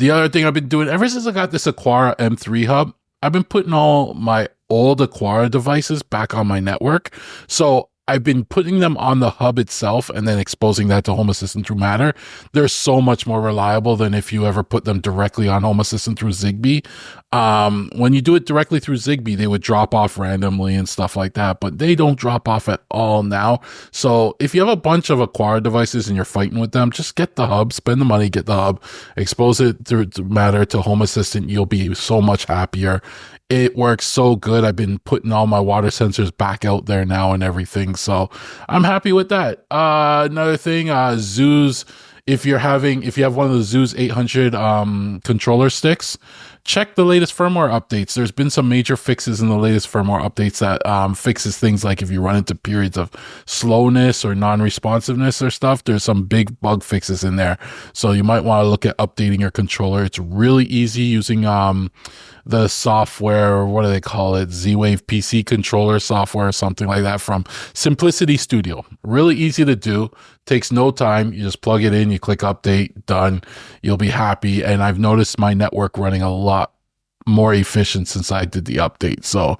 Speaker 3: other thing I've been doing ever since I got this Aquara M3 hub, I've been putting all my old Aquara devices back on my network. So I've been putting them on the hub itself and then exposing that to Home Assistant through Matter. They're so much more reliable than if you ever put them directly on Home Assistant through Zigbee. When you do it directly through Zigbee, they would drop off randomly and stuff like that, but they don't drop off at all now. So if you have a bunch of Aquara devices and you're fighting with them, just get the hub, spend the money, get the hub, expose it through Matter to Home Assistant. You'll be so much happier. It works so good. I've been putting all my water sensors back out there now and everything. So I'm happy with that. Another thing, Zeus, if you have one of the Zeus 800 controller sticks, check the latest firmware updates. There's been some major fixes in the latest firmware updates that fixes things like if you run into periods of slowness or non-responsiveness or stuff, there's some big bug fixes in there. So you might want to look at updating your controller. It's really easy using the software, what do they call it? Z-Wave PC controller software or something like that from Simplicity Studio. Really easy to do. Takes no time. You just plug it in, you click update, done. You'll be happy. And I've noticed my network running a lot more efficient since I did the update. So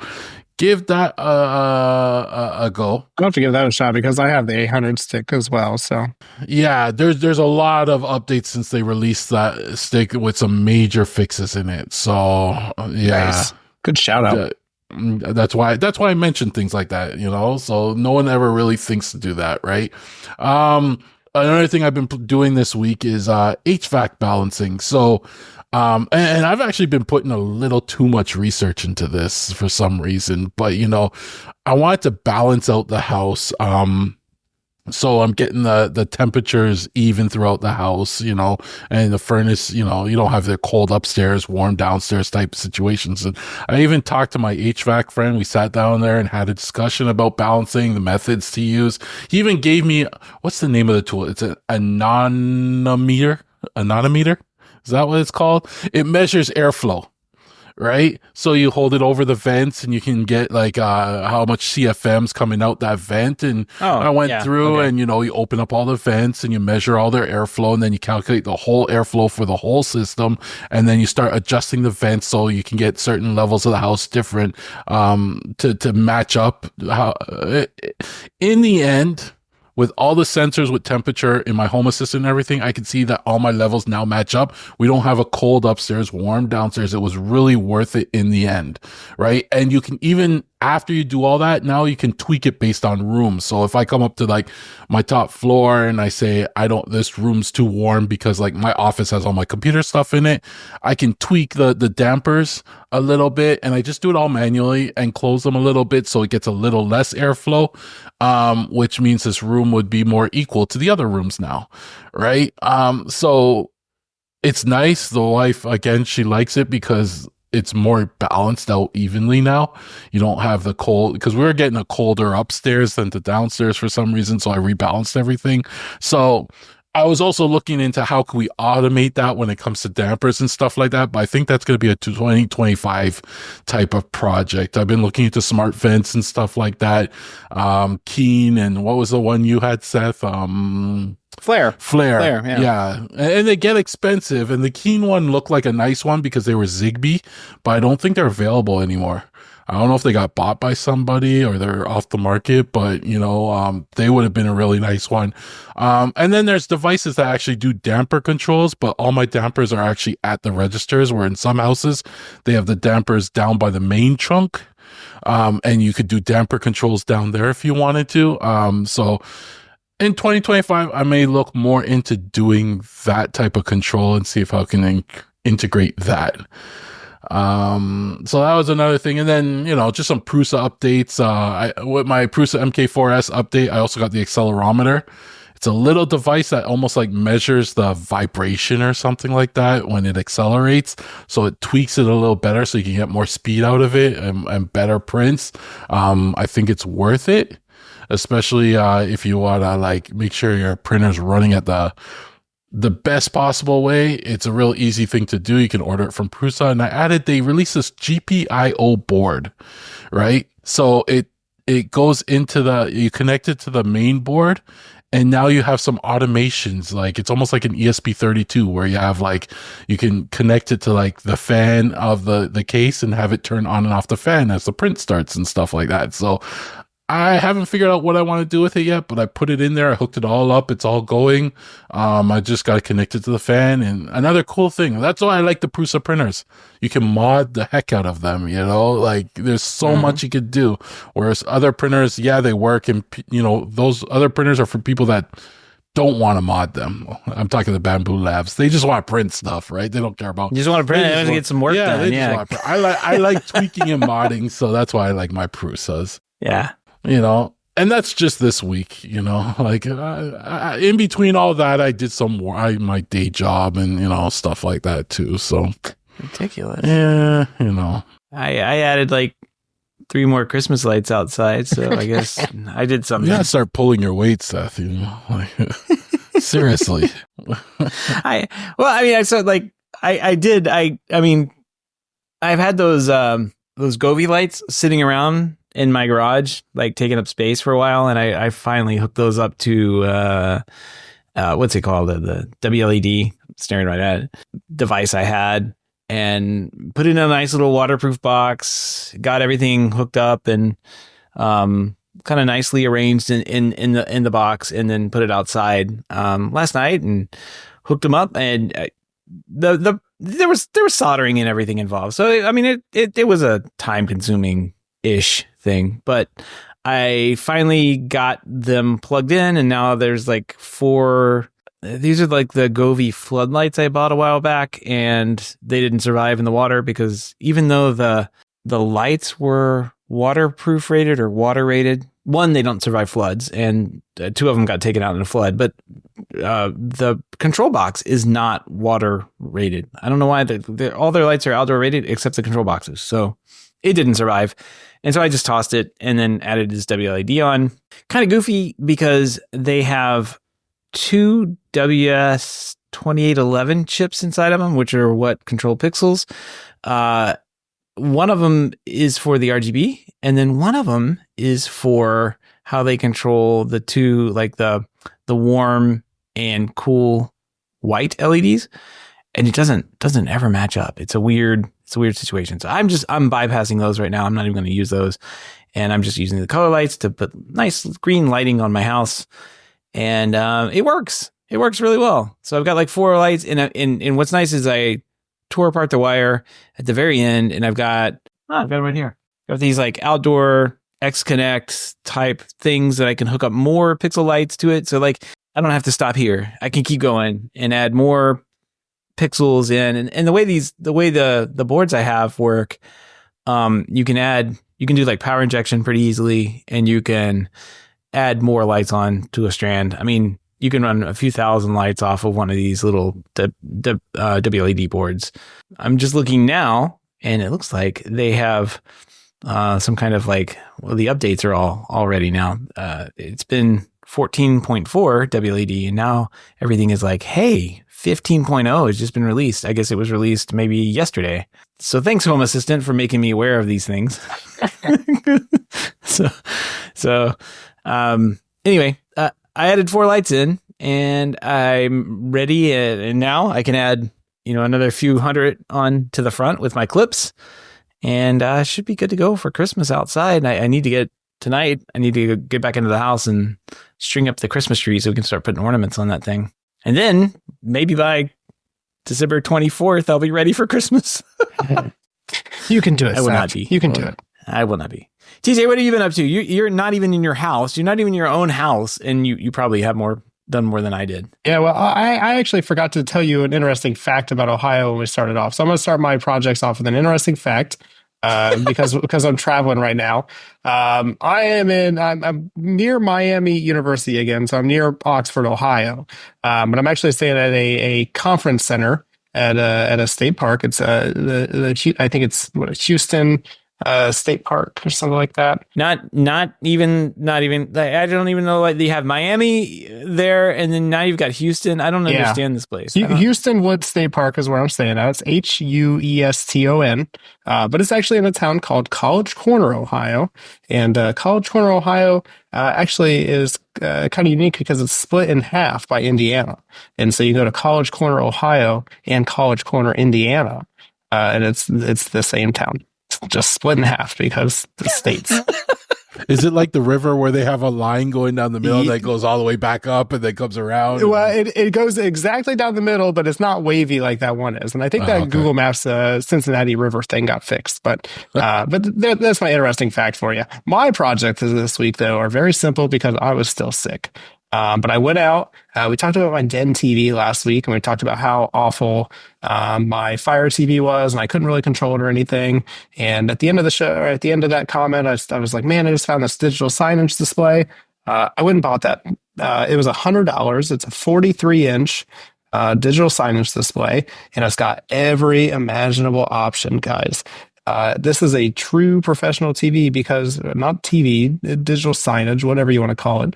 Speaker 3: give that a go.
Speaker 2: I'll have to give that a shot because I have the 800 stick as well. So
Speaker 3: yeah, there's a lot of updates since they released that stick with some major fixes in it. So yeah,
Speaker 2: nice. Good shout out.
Speaker 3: That's why I mentioned things like that, so no one ever really thinks to do that, right? Another thing I've been doing this week is HVAC balancing. So and I've actually been putting a little too much research into this for some reason, but I wanted to balance out the house. So I'm getting the temperatures even throughout the house, and the furnace, you don't have the cold upstairs, warm downstairs type of situations. And I even talked to my HVAC friend. We sat down there and had a discussion about balancing the methods to use. He even gave me, what's the name of the tool? It's an anemometer. Is that what it's called? It measures airflow. Right? So you hold it over the vents and you can get like how much CFM's coming out that vent. And I went through and, you open up all the vents and you measure all their airflow and then you calculate the whole airflow for the whole system. And then you start adjusting the vents so you can get certain levels of the house different to match up. In the end, with all the sensors with temperature in my Home Assistant and everything, I can see that all my levels now match up. We don't have a cold upstairs, warm downstairs. It was really worth it in the end, right? And you can even, after you do all that, now you can tweak it based on rooms. So if I come up to like my top floor and I say, this room's too warm because like my office has all my computer stuff in it, I can tweak the dampers a little bit and I just do it all manually and close them a little bit so it gets a little less airflow, which means this room would be more equal to the other rooms now, right? So it's nice. The wife, again, she likes it because it's more balanced out evenly now. You don't have the cold, because we were getting a colder upstairs than the downstairs for some reason. So I rebalanced everything. So I was also looking into how can we automate that when it comes to dampers and stuff like that. But I think that's going to be a 2025 type of project. I've been looking into smart vents and stuff like that. Keen, and what was the one you had, Seth?
Speaker 1: Flare.
Speaker 3: Yeah. And they get expensive. And the Keen one looked like a nice one because they were Zigbee, but I don't think they're available anymore. I don't know if they got bought by somebody or they're off the market, but they would have been a really nice one. And then there's devices that actually do damper controls, but all my dampers are actually at the registers, where in some houses they have the dampers down by the main trunk. And you could do damper controls down there if you wanted to. So in 2025, I may look more into doing that type of control and see if I can integrate that. So that was another thing. And then, just some Prusa updates. With my Prusa MK4S update, I also got the accelerometer. It's a little device that almost like measures the vibration or something like that when it accelerates. So it tweaks it a little better so you can get more speed out of it and better prints. I think it's worth it, especially if you want to like make sure your printer's running at the best possible way. It's a real easy thing to do. You can order it from Prusa. And they released this GPIO board, right? So it goes into you connect it to the main board. And now you have some automations, like it's almost like an ESP32 where you have like, you can connect it to like the fan of the case and have it turn on and off the fan as the print starts and stuff like that. So I haven't figured out what I want to do with it yet, but I put it in there. I hooked it all up. It's all going. I just got to connect it to the fan. And another cool thing, that's why I like the Prusa printers. You can mod the heck out of them, like there's so much you could do. Whereas other printers, they work. And, those other printers are for people that don't want to mod them. I'm talking the Bamboo Labs. They just want to print stuff, right? They don't care about.
Speaker 1: You just want to print it and get some work done.
Speaker 3: I like tweaking and modding. So that's why I like my Prusas.
Speaker 1: Yeah.
Speaker 3: And that's just this week, like in between all that, I did my day job and, stuff like that too. So
Speaker 1: ridiculous.
Speaker 3: Yeah.
Speaker 1: I added like 3 more Christmas lights outside. So I guess I did something.
Speaker 3: You gotta start pulling your weight, Seth, like seriously.
Speaker 1: I mean, I've had those Govee lights sitting around in my garage, like taking up space for a while, and I finally hooked those up to what's it called, the WLED, staring right at it, device I had, and put it in a nice little waterproof box. Got everything hooked up and kind of nicely arranged in the box, and then put it outside last night and hooked them up, and there was soldering and everything involved. So I mean, it was a time consuming ish thing, but I finally got them plugged in, and now there's like 4. These are like the Govee floodlights I bought a while back, and they didn't survive in the water because even though the lights were waterproof rated or water rated, 1, they don't survive floods, and 2 of them got taken out in a flood, but the control box is not water rated. I don't know why. All their lights are outdoor rated except the control boxes, so it didn't survive. And so I just tossed it and then added this WLED on. Kind of goofy because they have 2 WS2811 chips inside of them, which are what control pixels. One of them is for the RGB, and then one of them is for how they control the 2, like the warm and cool white LEDs. And it doesn't ever match up. It's a weird situation. So I'm bypassing those right now. I'm not even going to use those. And I'm just using the color lights to put nice green lighting on my house. And it works. It works really well. So I've got like 4 lights. And what's nice is I tore apart the wire at the very end, and I've got it right here. I've got these like outdoor X-Connect type things that I can hook up more pixel lights to it. So like I don't have to stop here. I can keep going and add more pixels in, and the way the boards I have work, you can do like power injection pretty easily, and you can add more lights on to a strand. I mean, you can run a few thousand lights off of one of these little WLED boards. I'm just looking now, and it looks like they have some kind of like, well, the updates are all ready now. It's been 14.4 WLED, and now everything is like, hey, 15.0 has just been released. I guess it was released maybe yesterday. So thanks, Home Assistant, for making me aware of these things. Anyway, I added 4 lights in, and I'm ready. And now I can add, another few hundred on to the front with my clips, and should be good to go for Christmas outside. I need to get back into the house and string up the Christmas tree so we can start putting ornaments on that thing. And then maybe by December 24th, I'll be ready for Christmas.
Speaker 2: You can do it.
Speaker 1: I will not be.
Speaker 2: You can do it.
Speaker 1: I will not be. TJ, what have you been up to? You're not even in your house. You're not even in your own house. And you probably have more done more than I did.
Speaker 2: Yeah, well, I actually forgot to tell you an interesting fact about Ohio when we started off. So I'm going to start my projects off with an interesting fact because I'm traveling right now. I'm near Miami University again, so I'm near Oxford, Ohio. But I'm actually staying at a conference center at a state park. It's I think it's Houston State Park or something like that.
Speaker 1: Not even. I don't even know. Like, you have Miami there, and then now you've got Houston. I don't understand this place.
Speaker 2: Houston Woods State Park is where I'm staying at. It's Hueston, but it's actually in a town called College Corner, Ohio. And College Corner, Ohio, actually is kind of unique because it's split in half by Indiana. And so you go to College Corner, Ohio, and College Corner, Indiana, and it's the same town. Just split in half because the states.
Speaker 3: Is it like the river where they have a line going down the middle that goes all the way back up and then comes around?
Speaker 2: Well, it goes exactly down the middle, but it's not wavy like that one is. And I think that Google Maps Cincinnati River thing got fixed. But that's my interesting fact for you. My projects this week, though, are very simple because I was still sick. But I went out. We talked about my Den TV last week, and we talked about how awful my Fire TV was, and I couldn't really control it or anything. And at the end of the show, or at the end of that comment, I was like, man, I just found this digital signage display. I went and bought that. It was $100. It's a 43-inch digital signage display, and it's got every imaginable option, guys. This is a true professional TV because not TV, digital signage, whatever you want to call it,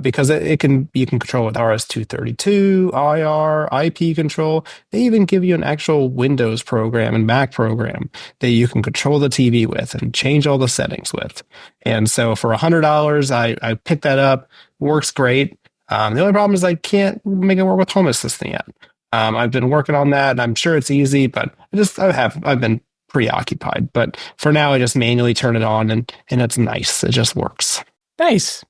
Speaker 2: because you can control with RS-232, IR, IP control. They even give you an actual Windows program and Mac program that you can control the TV with and change all the settings with. And so for $100, I picked that up. Works great. The only problem is I can't make it work with Home Assistant yet. I've been working on that, and I'm sure it's easy, but I've been preoccupied, but for now I just manually turn it on and it's nice. It just works.
Speaker 1: Nice.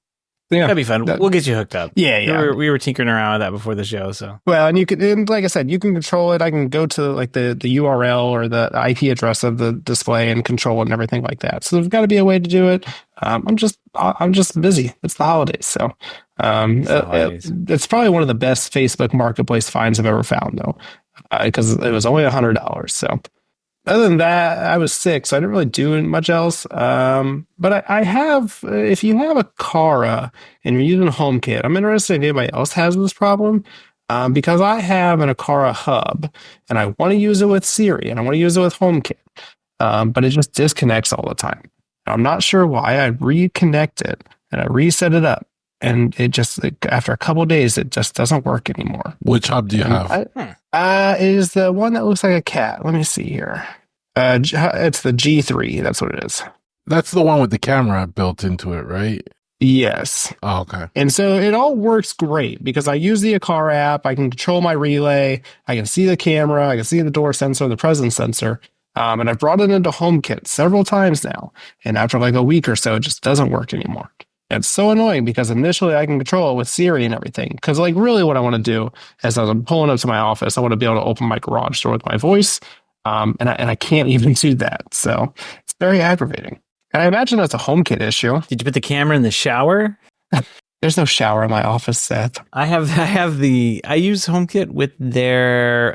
Speaker 1: Yeah, that'd be fun. We'll get you hooked up.
Speaker 2: Yeah.
Speaker 1: We were tinkering around with that before the show. So
Speaker 2: and you could, and like I said, you can control it. I can go to like the URL or the IP address of the display and control it and everything like that. So there's got to be a way to do it. I'm just busy. It's the holidays, so it's probably one of the best Facebook Marketplace finds I've ever found, though, because it was only $100. So. Other than that, I was sick, so I didn't really do much else. But I have, if you have a Kara and you're using HomeKit, I'm interested if anybody else has this problem, because I have an Aqara hub and I want to use it with Siri and I want to use it with HomeKit, but it just disconnects all the time. I'm not sure why. I reconnect it and I reset it up. And it just, after a couple of days, it just doesn't work anymore.
Speaker 3: Which hub do you have?
Speaker 2: It is the one that looks like a cat. Let me see here. It's the G3. That's what it is.
Speaker 3: That's the one with the camera built into it, right?
Speaker 2: Yes.
Speaker 3: Oh, okay.
Speaker 2: And so it all works great because I use the Aqara app. I can control my relay. I can see the camera. I can see the door sensor, the presence sensor. And I've brought it into HomeKit several times now. And after like a week or so, it just doesn't work anymore. It's so annoying because initially I can control it with Siri and everything. Because like really what I want to do is as I'm pulling up to my office, I want to be able to open my garage door with my voice. And I can't even do that. So it's very aggravating. And I imagine that's a HomeKit issue.
Speaker 1: Did you put the camera in the shower?
Speaker 2: There's no shower in my office, Seth.
Speaker 1: I use HomeKit with their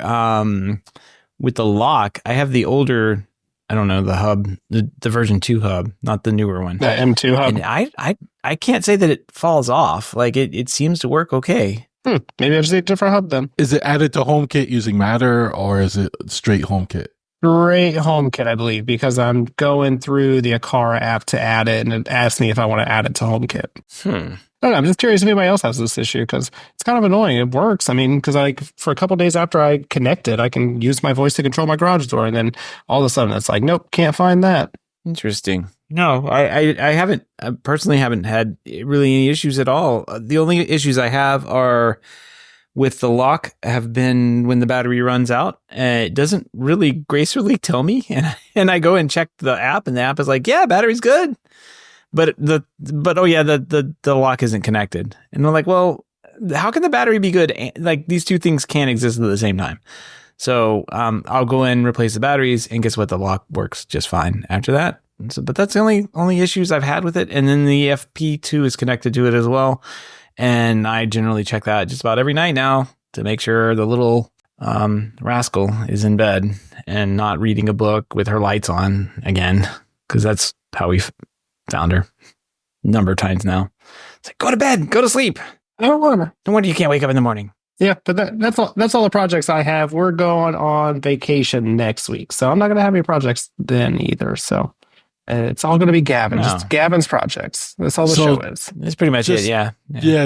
Speaker 1: with the lock. I have the older, I don't know, the hub, the version 2 hub, not the newer one.
Speaker 2: The M2 hub.
Speaker 1: And I can't say that it falls off. Like it seems to work okay.
Speaker 2: Maybe I just need a different hub then.
Speaker 3: Is it added to HomeKit using Matter or is it straight HomeKit?
Speaker 2: Straight HomeKit, I believe, because I'm going through the Aqara app to add it, and it asks me if I want to add it to HomeKit. I don't know. I'm just curious if anybody else has this issue because it's kind of annoying. It works. I mean, because for a couple of days after I connect it, I can use my voice to control my garage door, and then all of a sudden it's like, nope, can't find that.
Speaker 1: Interesting. No, I personally haven't had really any issues at all. The only issues I have are with the lock have been when the battery runs out. It doesn't really gracefully tell me, and I go and check the app, and the app is like, yeah, battery's good. But the lock isn't connected. And I'm like, well, how can the battery be good? Like these two things can't exist at the same time. So I'll go in, replace the batteries, and guess what? The lock works just fine after that. So, but that's the only issues I've had with it. And then the FP2 is connected to it as well. And I generally check that just about every night now to make sure the little rascal is in bed and not reading a book with her lights on again, because that's how we found her a number of times now. It's like, go to bed, go to sleep.
Speaker 2: I don't want to.
Speaker 1: No wonder you can't wake up in the morning.
Speaker 2: Yeah, but that's all the projects I have. We're going on vacation next week, so I'm not going to have any projects then either. So it's all going to be Gavin, just Gavin's projects. That's all the show is.
Speaker 1: That's pretty much it. Yeah.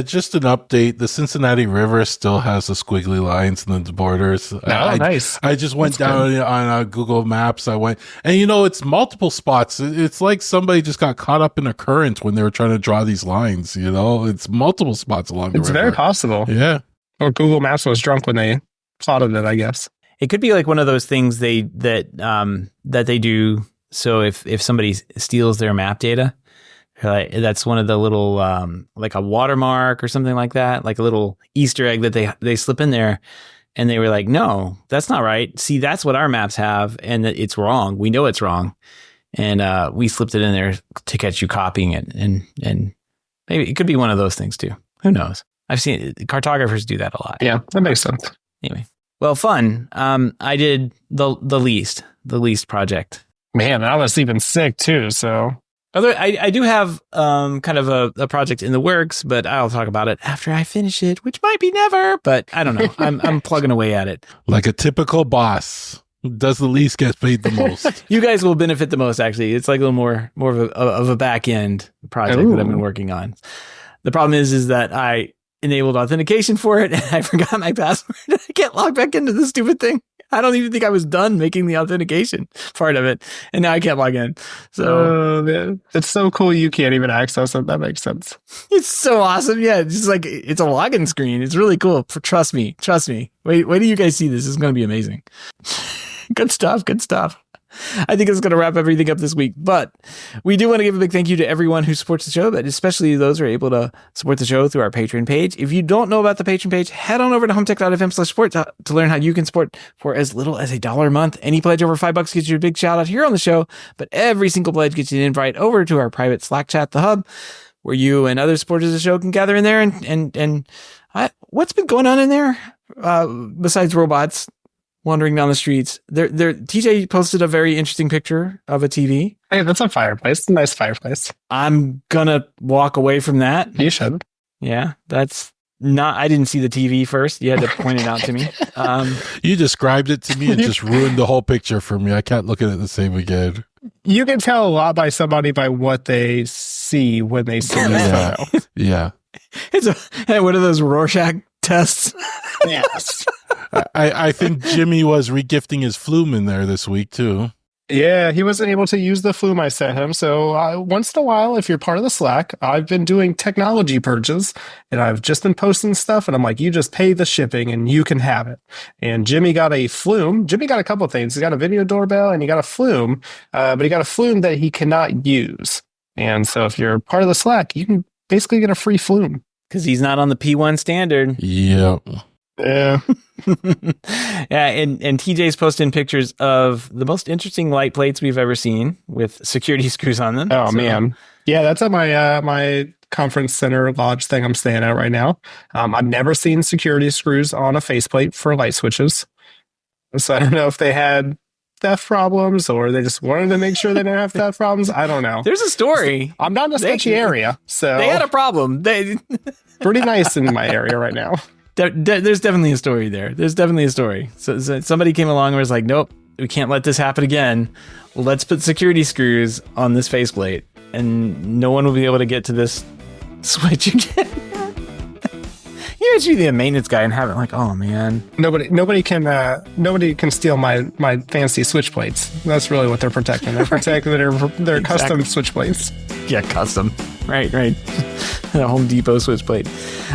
Speaker 3: Just an update. The Cincinnati River still has the squiggly lines and the borders.
Speaker 2: Nice.
Speaker 3: I just went down on Google Maps. I went, and it's multiple spots. It's like somebody just got caught up in a current when they were trying to draw these lines. It's multiple spots along the river.
Speaker 2: It's very possible.
Speaker 3: Yeah.
Speaker 2: Or Google Maps was drunk when they plotted it, I guess.
Speaker 1: It could be like one of those things that they do. So if somebody steals their map data, that's one of the little like a watermark or something like that, like a little Easter egg that they slip in there. And they were like, no, that's not right. See, that's what our maps have, and it's wrong. We know it's wrong, and we slipped it in there to catch you copying it. And maybe it could be one of those things too. Who knows? I've seen cartographers do that a lot.
Speaker 2: Yeah, that makes sense.
Speaker 1: Anyway, well, fun. I did the least project.
Speaker 2: Man, I was even sick too. So,
Speaker 1: although I do have kind of a project in the works, but I'll talk about it after I finish it, which might be never. But I don't know. I'm plugging away at it
Speaker 3: like a typical boss. Does the least get paid the most?
Speaker 1: You guys will benefit the most. Actually, it's like a little more of a back end project that I've been working on. The problem is that I enabled authentication for it, and I forgot my password. I can't log back into the stupid thing. I don't even think I was done making the authentication part of it, and now I can't log in. So
Speaker 2: man. It's so cool you can't even access it. That makes sense.
Speaker 1: It's so awesome. Yeah, it's just like it's a login screen. It's really cool. Trust me. Wait till you guys see this. It's going to be amazing. Good stuff. I think it's going to wrap everything up this week, but we do want to give a big thank you to everyone who supports the show, but especially those who are able to support the show through our Patreon page. If you don't know about the Patreon page, head on over to HomeTech.fm/support to learn how you can support for as little as $1 a month. Any pledge over $5 gets you a big shout out here on the show, but every single pledge gets you an invite over to our private Slack chat, The Hub, where you and other supporters of the show can gather in there. And what's been going on in there besides robots wandering down the streets? TJ posted a very interesting picture of a TV.
Speaker 2: Hey, that's a fireplace. It's a nice fireplace.
Speaker 1: I'm gonna walk away from that.
Speaker 2: You should.
Speaker 1: Yeah, that's not. I didn't see the TV first. You had to point it out to me.
Speaker 3: You described it to me and just ruined the whole picture for me. I can't look at it the same again.
Speaker 2: You can tell a lot by somebody by what they see when they see this photo.
Speaker 3: Yeah.
Speaker 1: It's one of those Rorschach tests.
Speaker 2: Yes.
Speaker 3: I think Jimmy was regifting his flume in there this week too.
Speaker 2: Yeah, he wasn't able to use the flume I sent him. So once in a while, if you're part of the Slack, I've been doing technology purges, and I've just been posting stuff, and I'm like, you just pay the shipping and you can have it. And Jimmy got a flume. Jimmy got a couple of things. He got a video doorbell and he got a flume, but he got a flume that he cannot use. And so if you're part of the Slack, you can basically get a free flume.
Speaker 1: Because he's not on the P1 standard.
Speaker 3: Yep.
Speaker 2: Yeah.
Speaker 1: Yeah, and TJ's posting pictures of the most interesting light plates we've ever seen with security screws on them.
Speaker 2: Oh, man. Yeah, that's at my my conference center lodge thing I'm staying at right now. I've never seen security screws on a faceplate for light switches. So I don't know if they had theft problems or they just wanted to make sure they didn't have theft problems. I don't know.
Speaker 1: There's a story.
Speaker 2: I'm not in a sketchy area, so
Speaker 1: they had a problem.
Speaker 2: Pretty nice in my area right now.
Speaker 1: There's definitely a story there. There's definitely a story. So somebody came along and was like, nope, we can't let this happen again. Let's put security screws on this faceplate and no one will be able to get to this switch again. You should be the maintenance guy and have it like, oh man.
Speaker 2: Nobody can steal my fancy switch plates. That's really what they're protecting. They're protecting their exactly. Custom switch plates.
Speaker 1: Yeah, custom. Right. A Home Depot switch plate.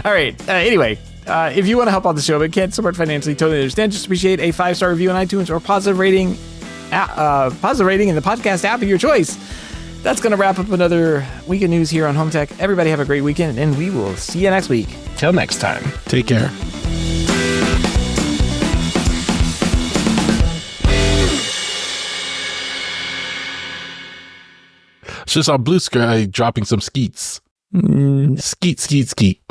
Speaker 1: All right. Anyway. If you want to help out the show but can't support financially, totally understand. Just appreciate a 5-star review on iTunes or positive rating in the podcast app of your choice. That's going to wrap up another week of news here on Home Tech. Everybody have a great weekend, and we will see you next week.
Speaker 2: Till next time.
Speaker 3: Take care. It's just on Blue Sky dropping some skeets. Skeet.